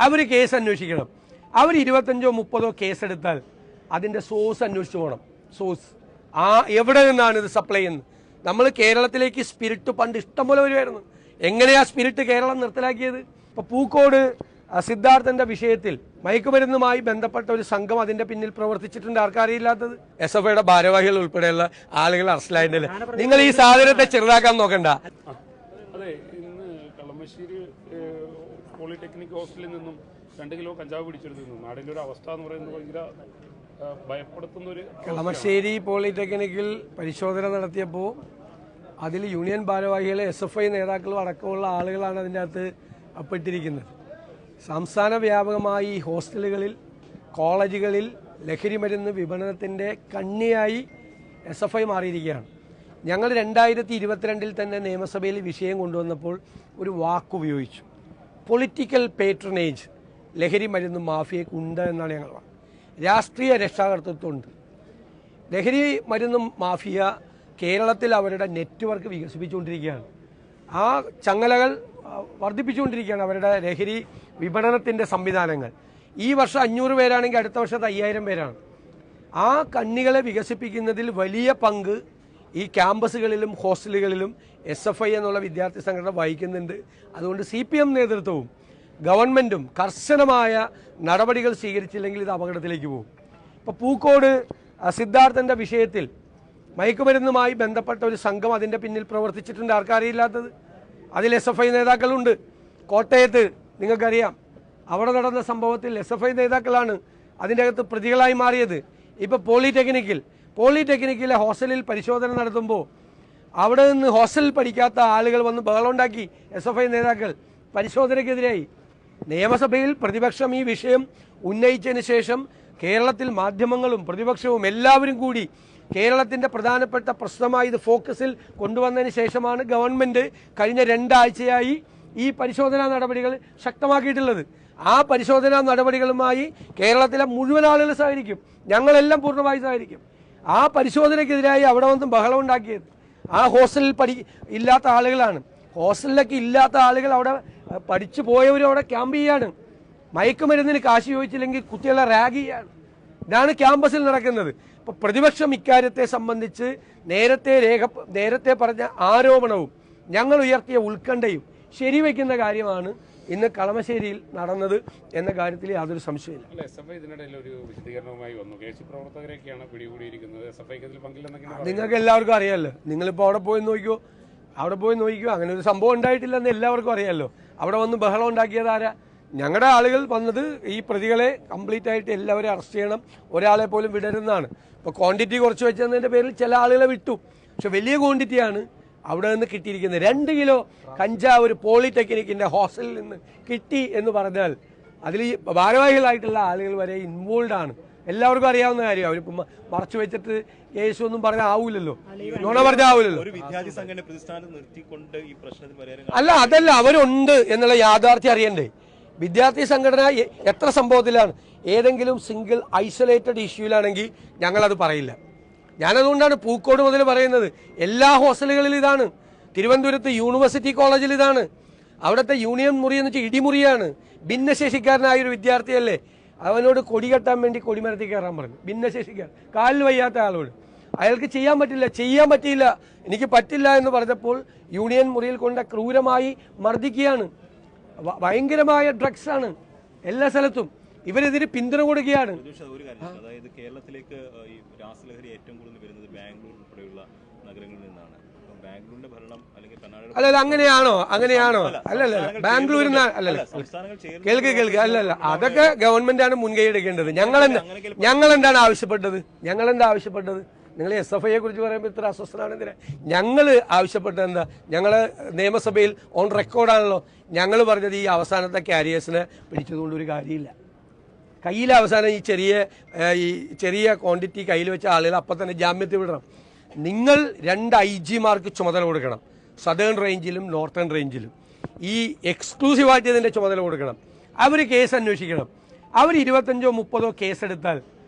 അവർ case അന്വേഷിക്കണം. അവർ 25-30 കേസെടുത്താൽ അതിൻ്റെ source അന്വേഷിച്ച് പോകണം. സോഴ്സ് എവിടെ നിന്നാണ് ഇത് സപ്ലൈ ചെയ്യുന്നത്? നമ്മൾ കേരളത്തിലേക്ക് സ്പിരിറ്റ് പണ്ട് ഇഷ്ടംപോലെ വരുമായിരുന്നു. എങ്ങനെയാ സ്പിരിറ്റ് കേരളം നിർത്തലാക്കിയത്? ഇപ്പോൾ പൂക്കോട് സിദ്ധാർത്ഥന്റെ വിഷയത്തിൽ മയക്കുമരുന്നുമായി ബന്ധപ്പെട്ട ഒരു സംഘം അതിന്റെ പിന്നിൽ പ്രവർത്തിച്ചിട്ടുണ്ട്. ആർക്കറിയില്ലാത്തത്? SFIയുടെ ഭാരവാഹികൾ ഉൾപ്പെടെയുള്ള ആളുകൾ അറസ്റ്റിലായിട്ടില്ല. നിങ്ങൾ ഈ സാധനത്തെ ചെറുതാക്കാൻ നോക്കണ്ട. അതെ, ഇന്ന് കളമശ്ശേരി പോളിടെക്നിക് ഹോസ്റ്റലിൽ നിന്നും 2 കിലോ കഞ്ചാവ് പിടിച്ചെടുത്തു. നാടിന്റെ ഒരു അവസ്ഥ എന്ന് പറയുന്നത് ഭയങ്കര ഭയപ്പെടുത്തുന്ന ഒരു. കളമശ്ശേരി പോളിടെക്നിക്കിൽ പരിശോധന നടത്തിയപ്പോൾ അതിൽ യൂണിയൻ ഭാരവാഹികളെ SFI നേതാക്കളും അടക്കമുള്ള ആളുകളാണ് അതിൻ്റെ അകത്ത് പെട്ടിരിക്കുന്നത്. സംസ്ഥാന വ്യാപകമായി ഹോസ്റ്റലുകളിൽ, കോളേജുകളിൽ ലഹരി മരുന്ന് വിപണനത്തിൻ്റെ കണ്ണിയായി SFI മാറിയിരിക്കുകയാണ്. ഞങ്ങൾ 2022 തന്നെ നിയമസഭയിൽ വിഷയം കൊണ്ടുവന്നപ്പോൾ ഒരു വാക്കുപയോഗിച്ചു. പൊളിറ്റിക്കൽ പേട്രണേജ് ലഹരി മരുന്ന് മാഫിയയ്ക്ക് ഉണ്ട് എന്നാണ് ഞങ്ങൾ പറഞ്ഞത്. രാഷ്ട്രീയ രക്ഷാകർതൃത്വമുണ്ട്. ലഹരി മരുന്ന് മാഫിയ കേരളത്തിൽ അവരുടെ നെറ്റ്വർക്ക് വികസിപ്പിച്ചുകൊണ്ടിരിക്കുകയാണ്. ആ ചങ്ങലകൾ വർദ്ധിപ്പിച്ചുകൊണ്ടിരിക്കുകയാണ്, അവരുടെ ലഹരി വിപണനത്തിൻ്റെ സംവിധാനങ്ങൾ. ഈ വർഷം 500 പേരാണെങ്കിൽ അടുത്ത വർഷത്തെ 5000 പേരാണ്. ആ കണ്ണികളെ വികസിപ്പിക്കുന്നതിൽ വലിയ പങ്ക് ഈ ക്യാമ്പസുകളിലും ഹോസ്റ്റലുകളിലും SFI എന്നുള്ള വിദ്യാർത്ഥി സംഘടന വഹിക്കുന്നുണ്ട്. അതുകൊണ്ട് CPM നേതൃത്വവും ഗവൺമെൻറ്റും കർശനമായ നടപടികൾ സ്വീകരിച്ചില്ലെങ്കിൽ ഇത് അപകടത്തിലേക്ക് പോകും. ഇപ്പോൾ പൂക്കോട് സിദ്ധാർത്ഥന്റെ വിഷയത്തിൽ മയക്കുമരുന്നുമായി ബന്ധപ്പെട്ട ഒരു സംഘം അതിൻ്റെ പിന്നിൽ പ്രവർത്തിച്ചിട്ടുണ്ട്. ആർക്കറിയില്ലാത്തത്? അതിൽ SFI നേതാക്കളുണ്ട്. കോട്ടയത്ത് നിങ്ങൾക്കറിയാം, അവിടെ നടന്ന സംഭവത്തിൽ SFI നേതാക്കളാണ് അതിൻ്റെ അകത്ത് പ്രതികളായി മാറിയത്. ഇപ്പോൾ പോളിടെക്നിക്കിലെ ഹോസ്റ്റലിൽ പരിശോധന നടത്തുമ്പോൾ അവിടെ നിന്ന് ഹോസ്റ്റലിൽ പഠിക്കാത്ത ആളുകൾ വന്ന് ബഹളമുണ്ടാക്കി. SFI നേതാക്കൾ പരിശോധനയ്ക്കെതിരായി. നിയമസഭയിൽ പ്രതിപക്ഷം ഈ വിഷയം ഉന്നയിച്ചതിന് ശേഷം കേരളത്തിൽ മാധ്യമങ്ങളും പ്രതിപക്ഷവും എല്ലാവരും കൂടി കേരളത്തിൻ്റെ പ്രധാനപ്പെട്ട പ്രശ്നമായി ഇത് ഫോക്കസിൽ കൊണ്ടുവന്നതിന് ശേഷമാണ് ഗവൺമെൻറ് കഴിഞ്ഞ 2 ആഴ്ചയായി ഈ പരിശോധനാ നടപടികൾ ശക്തമാക്കിയിട്ടുള്ളത്. ആ പരിശോധനാ നടപടികളുമായി കേരളത്തിലെ മുഴുവൻ ആളുകൾ സഹകരിക്കും. ഞങ്ങളെല്ലാം പൂർണ്ണമായി സഹകരിക്കും. ആ പരിശോധനയ്ക്കെതിരായി അവിടെ വന്ന് ബഹളം ഉണ്ടാക്കിയത് ആ ഹോസ്റ്റലിൽ ഇല്ലാത്ത ആളുകളാണ്. ഹോസ്റ്റലിലൊക്കെ ഇല്ലാത്ത ആളുകൾ അവിടെ പഠിച്ചു പോയവരും അവിടെ ക്യാമ്പ് ചെയ്യാണ്. മയക്കുമരുന്നിന് കാശ് ചോദിച്ചില്ലെങ്കിൽ കുട്ടികളെ റാഗ് ചെയ്യാണ്. ഇതാണ് ക്യാമ്പസിൽ നടക്കുന്നത്. ഇപ്പോൾ പ്രതിപക്ഷം ഇക്കാര്യത്തെ സംബന്ധിച്ച് നേരത്തെ പറഞ്ഞ ആരോപണവും ഞങ്ങൾ ഉയർത്തിയ ഉത്കണ്ഠയും ശരിവെക്കുന്ന കാര്യമാണ് ഇന്ന് കളമശ്ശേരിയിൽ നടന്നത് എന്ന കാര്യത്തിൽ യാതൊരു സംശയമില്ല. SFI ഇതിനിടയിൽ ഒരു വിശദീകരണവുമായി വന്നു. കേസ് പ്രവർത്തകരെയൊക്കെയാണ് പിടികൂടിയിരിക്കുന്നത്. SFIക്ക് അതിൽ പങ്കില്ലെന്നൊക്കെയാണ്. നിങ്ങൾക്ക് എല്ലാവർക്കും അറിയാമല്ലോ. നിങ്ങളിപ്പോൾ അവിടെ പോയി നോക്കിയോ, അങ്ങനെ ഒരു സംഭവം ഉണ്ടായിട്ടില്ലെന്ന് എല്ലാവർക്കും അറിയാമല്ലോ. അവിടെ വന്ന് ബഹളം ഉണ്ടാക്കിയത് ആരാ? ഞങ്ങളുടെ ആളുകൾ വന്നത് ഈ പ്രതികളെ കംപ്ലീറ്റ് ആയിട്ട് എല്ലാവരും അറസ്റ്റ് ചെയ്യണം, ഒരാളെ പോലും വിടരുന്നതാണ്. ഇപ്പോൾ ക്വാണ്ടിറ്റി കുറച്ച് വെച്ചതിൻ്റെ പേരിൽ ചില ആളുകളെ വിട്ടു. പക്ഷെ വലിയ ക്വാണ്ടിറ്റിയാണ് അവിടെ നിന്ന് കിട്ടിയിരിക്കുന്നത്. 2 കിലോ കഞ്ചാവ് ഒരു പോളിടെക്നിക്കിൻ്റെ ഹോസ്റ്റലിൽ നിന്ന് കിട്ടി എന്ന് പറഞ്ഞാൽ അതിൽ ഈ ഭാരവാഹികളായിട്ടുള്ള ആളുകൾ വരെ ഇൻവോൾവ് ആണ്. എല്ലാവർക്കും അറിയാവുന്ന കാര്യം. അവരിപ്പം മറച്ചു വെച്ചിട്ട് കേസൊന്നും പറഞ്ഞാൽ ആവൂലല്ലോ, നുണ പറഞ്ഞാൽ ആവൂലല്ലോ. അല്ല, അതല്ല, അവരുണ്ട് എന്നുള്ള യാഥാർത്ഥ്യം അറിയണ്ടേ? വിദ്യാർത്ഥി സംഘടന എത്ര സംഭവത്തിലാണ്? ഏതെങ്കിലും സിംഗിൾ ഐസൊലേറ്റഡ് ഇഷ്യൂലാണെങ്കിൽ ഞങ്ങളത് പറയില്ല. ഞാനതുകൊണ്ടാണ് പൂക്കോട് മുതൽ പറയുന്നത്. എല്ലാ ഹോസ്റ്റലുകളിലും ഇതാണ്. തിരുവനന്തപുരത്ത് യൂണിവേഴ്സിറ്റി കോളേജിൽ ഇതാണ്. അവിടുത്തെ യൂണിയൻ മുറി എന്ന് വെച്ചാൽ ഇടിമുറിയാണ്. ഭിന്നശേഷിക്കാരനായൊരു വിദ്യാർത്ഥിയല്ലേ, അവനോട് കൊടി കെട്ടാൻ വേണ്ടി കൊടിമരത്തിൽ കയറാൻ പറഞ്ഞു. ഭിന്നശേഷിക്കാരൻ, കാലിൽ വയ്യാത്ത ആളോട്. അയാൾക്ക് ചെയ്യാൻ പറ്റിയില്ല, എനിക്ക് പറ്റില്ല എന്ന് പറഞ്ഞപ്പോൾ യൂണിയൻ മുറിയിൽ കൊണ്ട് ക്രൂരമായി മർദ്ദിക്കുകയാണ്. ഭയങ്കരമായ ഡ്രഗ്സ് ആണ് എല്ലാ സ്ഥലത്തും. ഇവരെതിരെ പിന്തുണ കൊടുക്കുകയാണ്. അതായത് കേരളത്തിലേക്ക് ഈ രാസലഹരി ഏറ്റവും കൂടുതൽ വരുന്നത് ബാംഗ്ലൂർ ഉൾപ്പെടെയുള്ള നഗരങ്ങളിൽ നിന്നാണ്. ബാംഗ്ലൂരിന്റെ ഭരണം അല്ലെങ്കിൽ അല്ലല്ല, അങ്ങനെയാണോ? അല്ലല്ല, ബാംഗ്ലൂരിൽ കേൾക്ക് അല്ലല്ല, അതൊക്കെ ഗവൺമെന്റാണ് മുൻകൈ എടുക്കേണ്ടത്. ഞങ്ങളെന്താണ് ആവശ്യപ്പെട്ടത്? നിങ്ങൾ SFIയെ കുറിച്ച് പറയുമ്പോൾ ഇത്ര അസ്വസ്ഥനാണ് എന്തിനാ? ഞങ്ങൾ ആവശ്യപ്പെട്ടത് എന്താ? ഞങ്ങൾ നിയമസഭയിൽ ഓൺ റെക്കോർഡാണല്ലോ. ഞങ്ങൾ പറഞ്ഞത് ഈ അവസാനത്തെ കാരിയേഴ്സിനെ പിടിച്ചതുകൊണ്ട് ഒരു കാര്യമില്ല. കയ്യിൽ അവസാനം ഈ ചെറിയ ക്വാണ്ടിറ്റി കയ്യിൽ വെച്ച ആളുകൾ അപ്പം തന്നെ ജാമ്യത്തിൽ വിടണം. നിങ്ങൾ 2 IG-മാർക്ക് ചുമതല കൊടുക്കണം. സദേൺ റേഞ്ചിലും നോർത്തേൺ റേഞ്ചിലും ഈ എക്സ്ക്ലൂസീവായിട്ട് ഇതിൻ്റെ ചുമതല കൊടുക്കണം. അവർ കേസ് അന്വേഷിക്കണം. അവർ 25-30 കേസെടുത്താൽ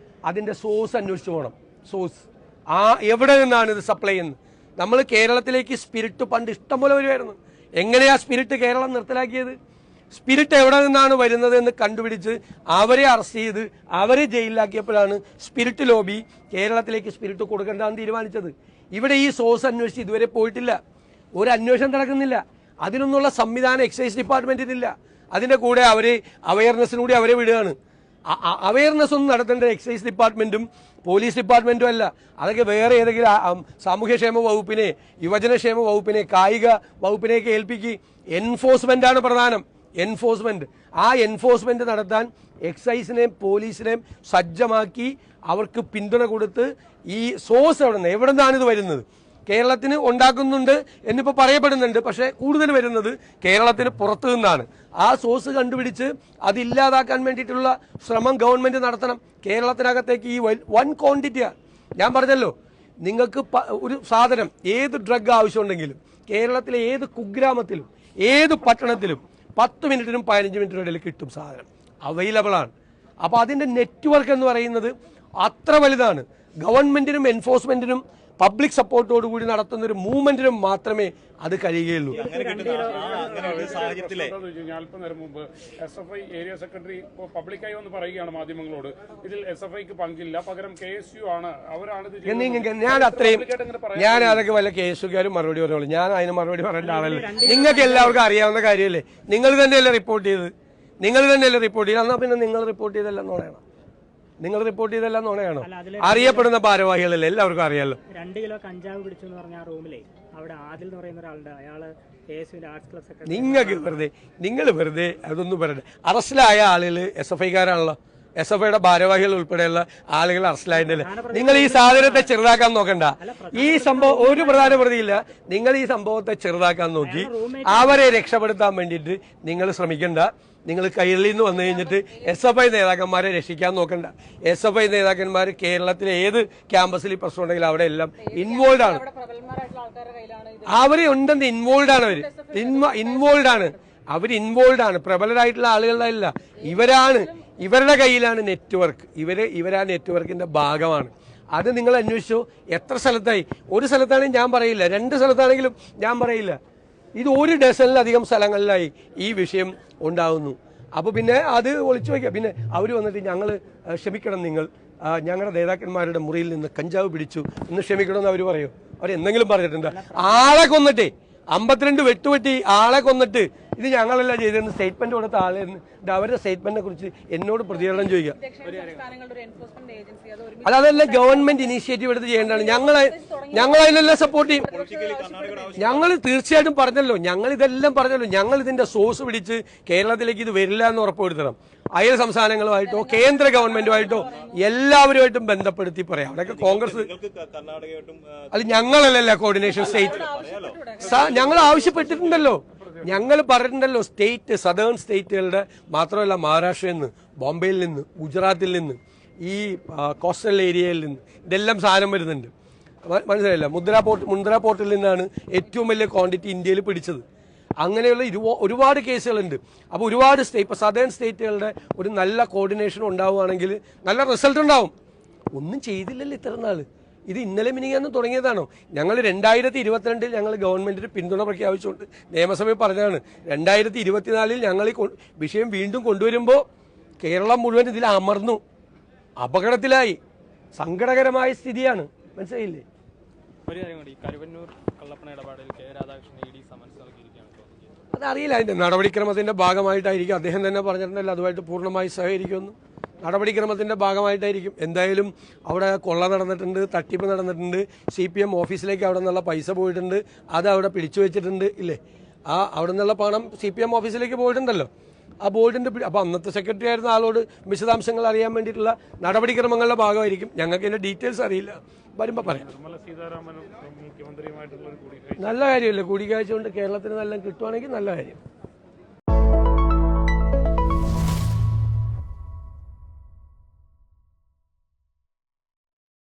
അതിൻ്റെ സോഴ്സ് അന്വേഷിച്ച് പോകണം. സോഴ്സ് എവിടെ നിന്നാണ് ഇത് സപ്ലൈ ചെയ്യുന്നത്? നമ്മൾ കേരളത്തിലേക്ക് സ്പിരിറ്റ് പണ്ട് ഇഷ്ടംപോലെ വരുമായിരുന്നു. എങ്ങനെയാ സ്പിരിറ്റ് കേരളം നിർത്തലാക്കിയത്? സ്പിരിറ്റ് എവിടെ നിന്നാണ് വരുന്നത് എന്ന് കണ്ടുപിടിച്ച് അവരെ അറസ്റ്റ് ചെയ്ത് അവരെ ജയിലിലാക്കിയപ്പോഴാണ് സ്പിരിറ്റ് ലോബി കേരളത്തിലേക്ക് സ്പിരിറ്റ് കൊടുക്കേണ്ടതെന്ന് തീരുമാനിച്ചത്. ഇവിടെ ഈ സോഴ്സ് അന്വേഷിച്ച് ഇതുവരെ പോയിട്ടില്ല, ഒരു അന്വേഷണം നടക്കുന്നില്ല. അതിനൊന്നുള്ള സംവിധാനം എക്സൈസ് ഡിപ്പാർട്ട്മെന്റിനില്ല. അതിന്റെ കൂടെ അവര് അവയർനെസ്സിലൂടെ അവരെ വിടുകയാണ്. അവയർനെസ് ഒന്നും നടത്തേണ്ട എക്സൈസ് ഡിപ്പാർട്ട്മെന്റും പോലീസ് ഡിപ്പാർട്ട്മെന്റും അല്ല, അതൊക്കെ വേറെ ഏതെങ്കിലും സാമൂഹ്യക്ഷേമ വകുപ്പിനെ, യുവജനക്ഷേമ വകുപ്പിനെ, കായിക വകുപ്പിനെയൊക്കെ ഏൽപ്പിക്കുക. എൻഫോഴ്സ്മെന്റ് ആണ് പ്രധാനം. എൻഫോഴ്സ്മെന്റ്, ആ എൻഫോഴ്സ്മെന്റ് നടത്താൻ എക്സൈസിനെയും പോലീസിനെയും സജ്ജമാക്കി അവർക്ക് പിന്തുണ കൊടുത്ത് ഈ സോഴ്സ് എവിടെ നിന്നാണ് ഇത് വരുന്നത്, കേരളത്തിന് ഉണ്ടാക്കുന്നുണ്ട് എന്നിപ്പോൾ പറയപ്പെടുന്നുണ്ട്. പക്ഷേ കൂടുതൽ വരുന്നത് കേരളത്തിന് പുറത്തു നിന്നാണ്. ആ സോഴ്സ് കണ്ടുപിടിച്ച് അതില്ലാതാക്കാൻ വേണ്ടിയിട്ടുള്ള ശ്രമം ഗവൺമെന്റ് നടത്തണം. കേരളത്തിനകത്തേക്ക് ഈ വൻ ക്വാണ്ടിറ്റിയാണ്. ഞാൻ പറഞ്ഞല്ലോ, നിങ്ങൾക്ക് ഒരു സാധനം, ഏത് ഡ്രഗ് ആവശ്യമുണ്ടെങ്കിലും കേരളത്തിലെ ഏത് കുഗ്രാമത്തിലും ഏത് പട്ടണത്തിലും 10 മിനിറ്റിനും 15 മിനിറ്റിനും ഇടയിൽ കിട്ടും. സാധനം അവൈലബിൾ ആണ്. അപ്പോൾ അതിൻ്റെ നെറ്റ്വർക്ക് എന്ന് പറയുന്നത് അത്ര വലുതാണ്. ഗവൺമെന്റിനും എൻഫോഴ്സ്മെന്റിനും പബ്ലിക് സപ്പോർട്ടോട് കൂടി നടത്തുന്ന ഒരു മൂവ്മെന്റിനും മാത്രമേ അത് കഴിയുകയുള്ളൂ. അല്പം നേരം മുമ്പ് SFI ഏരിയ സെക്രട്ടറി പബ്ലിക്കായി വന്ന് പറയുകയാണ് മാധ്യമങ്ങളോട്, ഇതിൽ SFIക്ക് പങ്കില്ല, പകരം KSU ആണ്, അവരാണ്. ഞാൻ അതൊക്കെ വല്ല KSUക്കാരും മറുപടി പറയുള്ളൂ. ഞാൻ അതിന് മറുപടി പറയേണ്ട ആളല്ലേ. നിങ്ങൾക്ക് എല്ലാവർക്കും അറിയാവുന്ന കാര്യമല്ലേ. നിങ്ങൾ തന്നെയല്ലേ റിപ്പോർട്ട് ചെയ്ത്, എന്നാൽ പിന്നെ നിങ്ങൾ റിപ്പോർട്ട് ചെയ്തെല്ലാം നോണയാണ്. നിങ്ങൾ റിപ്പോർട്ട് ചെയ്തെല്ലാം നോണയാണോ? അറിയപ്പെടുന്ന ഭാരവാഹികളല്ലേ, എല്ലാവർക്കും അറിയാലോ. 2 കിലോ കഞ്ചാവ് പിടിച്ചു എന്ന് പറഞ്ഞ ആ റൂമിലെ അവിടെ ആദിൽ എന്ന് പറയുന്ന ഒരാളുണ്ട്. അയാള് KSUവിന്റെ ആർട്സ് ക്ലബ് സെക്രട്ടറി. നിങ്ങൾ വെറുതെ അതൊന്നും പറയണ്ട. അറസ്റ്റിലായ ആളുകൾ SFIക്കാരാണല്ലോ. SFIയുടെ ഭാരവാഹികൾ ഉൾപ്പെടെയുള്ള ആളുകൾ അറസ്റ്റിലായിട്ടല്ലേ. നിങ്ങൾ ഈ സാധനത്തെ ചെറുതാക്കാൻ നോക്കണ്ട. ഈ സംഭവം ഒരു പ്രധാന പ്രതിയില്ല. നിങ്ങൾ ഈ സംഭവത്തെ ചെറുതാക്കാൻ നോക്കി അവരെ രക്ഷപ്പെടുത്താൻ വേണ്ടിയിട്ട് നിങ്ങൾ ശ്രമിക്കണ്ട. നിങ്ങൾ കൈരളിയിൽ നിന്ന് വന്നു കഴിഞ്ഞിട്ട് SFI നേതാക്കന്മാരെ രക്ഷിക്കാൻ നോക്കണ്ട. SFI നേതാക്കന്മാർ കേരളത്തിലെ ഏത് ക്യാമ്പസിൽ ഈ പ്രശ്നം ഉണ്ടെങ്കിലും അവിടെ എല്ലാം ഇൻവോൾവ് ആണ്. അവര് ഉണ്ടെന്ന് ഇൻവോൾവ് ആണ്. അവർ ഇൻവോൾവ് ആണ്. പ്രബലരായിട്ടുള്ള ആളുകളുടെ അല്ല, ഇവരുടെ കയ്യിലാണ് നെറ്റ്വർക്ക്. ഇവരാ നെറ്റ്വർക്കിന്റെ ഭാഗമാണ്. അത് നിങ്ങൾ അന്വേഷിച്ചോ. എത്ര സ്ഥലത്തായി? ഒരു സ്ഥലത്താണെങ്കിൽ ഞാൻ പറയില്ല, 2 സ്ഥലത്താണെങ്കിലും ഞാൻ പറയില്ല. ഇത് 1 ഡസനിലധികം സ്ഥലങ്ങളിലായി ഈ വിഷയം ഉണ്ടാകുന്നു. അപ്പോൾ പിന്നെ അത് ഒളിച്ചു വയ്ക്കുക. പിന്നെ അവർ വന്നിട്ട് ഞങ്ങൾ ക്ഷമിക്കണം, നിങ്ങൾ ഞങ്ങളുടെ നേതാക്കന്മാരുടെ മുറിയിൽ നിന്ന് കഞ്ചാവ് പിടിച്ചു എന്ന് ക്ഷമിക്കണമെന്ന് അവർ പറയോ? അവരെന്തെങ്കിലും പറഞ്ഞിട്ടുണ്ട്? ആളെ കൊന്നിട്ടേ 52 വെട്ടുവെട്ടി ആളെ കൊന്നിട്ട് ഇത് ഞങ്ങളല്ല ചെയ്തതെന്ന് സ്റ്റേറ്റ്മെന്റ് കൊടുത്ത ആളെന്ന് അവരുടെ സ്റ്റേറ്റ്മെന്റിനെ കുറിച്ച് എന്നോട് പ്രതികരണം ചോദിക്കുക. അതെല്ലാം ഗവൺമെന്റ് ഇനീഷ്യേറ്റീവ് എടുത്ത് ചെയ്യേണ്ടതാണ്. ഞങ്ങൾ അതിനെല്ലാം സപ്പോർട്ട് ചെയ്യും. ഞങ്ങൾ തീർച്ചയായിട്ടും പറഞ്ഞല്ലോ, ഞങ്ങൾ ഇതിന്റെ സോഴ്സ് പിടിച്ച് കേരളത്തിലേക്ക് ഇത് വരില്ല എന്ന് ഉറപ്പുവരുത്തണം. അയൽ സംസ്ഥാനങ്ങളുമായിട്ടോ കേന്ദ്ര ഗവൺമെന്റുമായിട്ടോ എല്ലാവരുമായിട്ടും ബന്ധപ്പെടുത്തി പറയാം. അവിടെയൊക്കെ കോൺഗ്രസ് അല്ല, ഞങ്ങളല്ലല്ല കോർഡിനേഷൻ സ്റ്റേറ്റ്. ഞങ്ങൾ ആവശ്യപ്പെട്ടിട്ടുണ്ടല്ലോ, ഞങ്ങൾ പറഞ്ഞിട്ടുണ്ടല്ലോ. സ്റ്റേറ്റ് സദേൺ സ്റ്റേറ്റുകളുടെ മാത്രമല്ല, മഹാരാഷ്ട്രയിൽ നിന്ന്, ബോംബെയിൽ നിന്ന്, ഗുജറാത്തിൽ നിന്ന്, ഈ കോസ്റ്റൽ ഏരിയയിൽ നിന്ന് ഇതെല്ലാം സാധനം വരുന്നുണ്ട്. മനസ്സിലായില്ല. മുന്ദ്ര പോർട്ടിൽ നിന്നാണ് ഏറ്റവും വലിയ ക്വാണ്ടിറ്റി ഇന്ത്യയിൽ പിടിച്ചത്. അങ്ങനെയുള്ള ഒരുപാട് കേസുകളുണ്ട്. അപ്പോൾ ഒരുപാട് ഇപ്പോൾ സദേൺ സ്റ്റേറ്റുകളുടെ ഒരു നല്ല കോർഡിനേഷൻ ഉണ്ടാവുകയാണെങ്കിൽ നല്ല റിസൾട്ട് ഉണ്ടാവും. ഒന്നും ചെയ്തില്ലല്ലോ ഇത്ര നാൾ. ഇത് ഇന്നലെ മിനിങ്ങാന്ന് തുടങ്ങിയതാണോ? ഞങ്ങൾ 2022 ഞങ്ങൾ ഗവൺമെന്റിന് പിന്തുണ പ്രഖ്യാപിച്ചുകൊണ്ട് നിയമസഭയിൽ പറഞ്ഞതാണ്. 2024 ഞങ്ങൾ ഈ വിഷയം വീണ്ടും കൊണ്ടുവരുമ്പോൾ കേരളം മുഴുവൻ ഇതിൽ അമർന്നു, അപകടത്തിലായി, സങ്കടകരമായ സ്ഥിതിയാണ്. മനസ്സിലായില്ലേ? ഒരു കാര്യം കൂടി, കരുവന്നൂർ കള്ളപ്പണ ഇടപാടിൽ കെ രാധാകൃഷ്ണൻ ED സമൻസ് നൽകിയിരിക്കുകയാണ്. അതറിയില്ല. അതിന്റെ നടപടിക്രമത്തിന്റെ ഭാഗമായിട്ടായിരിക്കും. അദ്ദേഹം തന്നെ പറഞ്ഞിട്ടുണ്ടല്ലോ അതുമായിട്ട് പൂർണ്ണമായി സഹകരിക്കുമെന്ന്. നടപടിക്രമത്തിന്റെ ഭാഗമായിട്ടായിരിക്കും. എന്തായാലും അവിടെ കൊള്ള നടന്നിട്ടുണ്ട്, തട്ടിപ്പ് നടന്നിട്ടുണ്ട്. CPM ഓഫീസിലേക്ക് അവിടെ നിന്നുള്ള പൈസ പോയിട്ടുണ്ട്, അത് അവിടെ പിടിച്ചു വെച്ചിട്ടുണ്ട് ഇല്ലേ? അവിടെ നിന്നുള്ള പണം CPM ഓഫീസിലേക്ക് പോയിട്ടുണ്ടല്ലോ. ആ ബോർഡിന്റെ അപ്പോൾ അന്നത്തെ സെക്രട്ടറി ആയിരുന്ന ആളോട് വിശദാംശങ്ങൾ അറിയാൻ വേണ്ടിയിട്ടുള്ള നടപടിക്രമങ്ങളുടെ ഭാഗമായിരിക്കും. ഞങ്ങൾക്ക് ഇതിന്റെ ഡീറ്റെയിൽസ് അറിയില്ല, വരുമ്പോൾ പറയാം. നല്ല കാര്യമല്ലേ കൂടിക്കാഴ്ച കൊണ്ട് കേരളത്തിന് നല്ല കിട്ടുവാണെങ്കിൽ നല്ല കാര്യം.